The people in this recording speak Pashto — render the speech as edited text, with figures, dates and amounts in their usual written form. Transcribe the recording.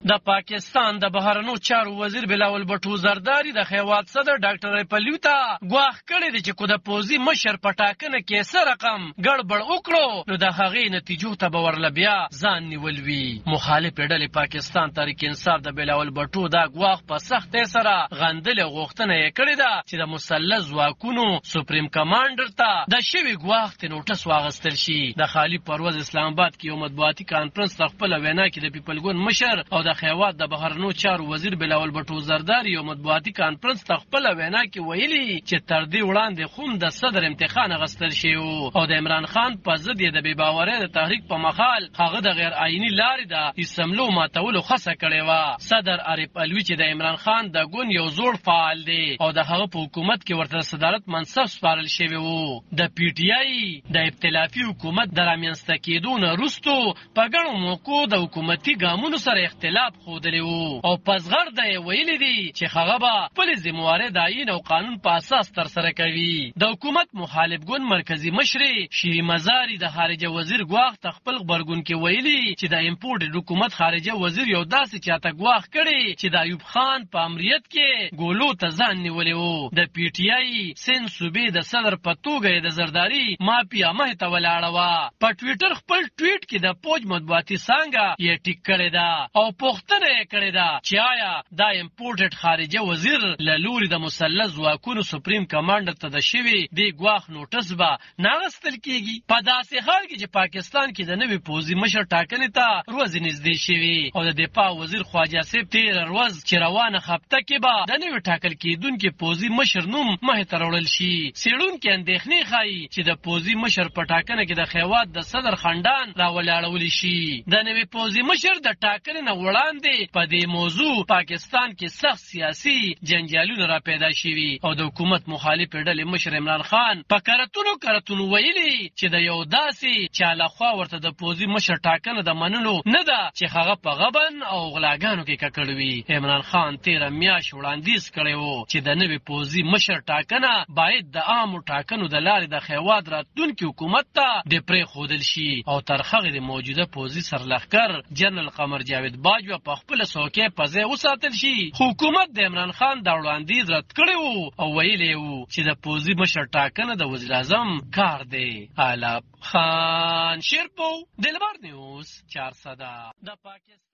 د پاکستان د بهرنیو چارو وزیر بلاول بټو زرداری د خیوات صدر ډاکټر ریپلیو ته ګواښ کړی دی چې کو د پوځي مشر په ټاکنه کې څه رقم ګړبړ وکړو نو د هغې نتیجو ته به ورله بیا ځان نیول وي. مخالفې ډلې پاکستان تحریک انصاف د بلاول بټو دا ګواښ په سختۍ سره غندلې غوښتنه یې کړې ده چې د مسلح ځواکونو سپریم کمانډر ته د شوي ګواښ ته نوټس واخیستل شي. د خالي پروز اسلام آباد کې یو مطبوعاتي کانفرنس په خپله وینا کې د پیپلګون مشر او د خیوات د بهرنیو چارو وزیر بلاول بټو زرداری یو مطبوعاتي کانفرنس په خپله وینا کې ویلي چې تر دې وړاندې خو د صدر امتحان اخیستل شوی او د عمران خان په ضد یې د بېباورۍ د تحریک په مخال هغه د غیر آئیني لارې د اسمبلو ماتولو هڅه کړې وه. صدر عارف علوي چې د عمران خان د ګوند یو زوړ فعال دی او د هغه په حکومت کې ورته صدارت منصب سپارل شوی و، د پی ټي آی د ائتلافي حکومت د رامنځته کېدو نه وروستو په ګڼو موقعو د حکومتي ګامونو سره اختلاف ښودلی و او په زغرده یې ویلي دي چې هغه به خپلې ذمهوارۍ د آیین او قانون په اساس ترسره کوي. د حکومت مخالف ګوند مرکزي مشرې شیري مزاري د خارجه وزیر ګواښ ته خپل غبرګون کې ویلي چې د امپورټډ حکومت خارجه وزیر یو داسې چاته ګواښ کړی چې د ایوب خان په امریت کې ګولو ته ځان نیولی و. د پی ټي آی سند صوبې د صدر په توګه یې د زرداري مافیا مخې ته ولاړه وه. په ټویټر خپل ټویټ کې د فوج مطبوعاتي څانګه یې ټیک کړې ده او پوښتنه یې کړې ده چې آیا دا امپورټډ خارجه وزیر له لوري د مسلح ځواکونو سپریم کمانډر ته د شوي دې ګواښ نوټس به نه اخیستل کېږي په داسې حال کې چې پاکستان کې د نوي پوځي مشر ټاکنې ته ورځې نږدې شوي او د دفاع وزیر خواجه صاحب تېره ورځ چې روانه هفته کې به د نوي ټاکل کېدونکي پوځي مشر نوم مخې ته راوړل شي. څېړونکي اندېښنې ښایي چې د پوځي مشر په ټاکنه کې د خیوات د صدر خنډان راولاړولی شي. د نوي پوځي مشر د ټاکنې نه وړاندې په دې موضوع پاکستان کې سخت سیاسي جنجالونه را پیدا شوي او د حکومت مخالفې ډلې مشر عمران خان په کرتونو ویلي چې د یو داسې چا لخوا ورته د پوځي مشر ټاکنه د منلو نه ده چې هغه په غبن او غلاګانو کې ککړ وي. عمران خان 13 میاشت وړاندیز کړی و چې د نوي پوځي مشر ټاکنه باید د عامو ټاکنو د لارې د خیوات راتلونکي حکومت ته د پرېښودل شي او تر هغې د موجوده پوځي سرلښکر جنرال قمر جاوید باجوه په خپله څوکۍ په ځای وساتل شي. حکومت د عمران خان دا وړاندیز رد کړی و او ویلی و چې د پوځي مشر ټاکنه د وزیر اعظم کار دی. علب خان شیرپو دلبر نیوز 400 د پاکستان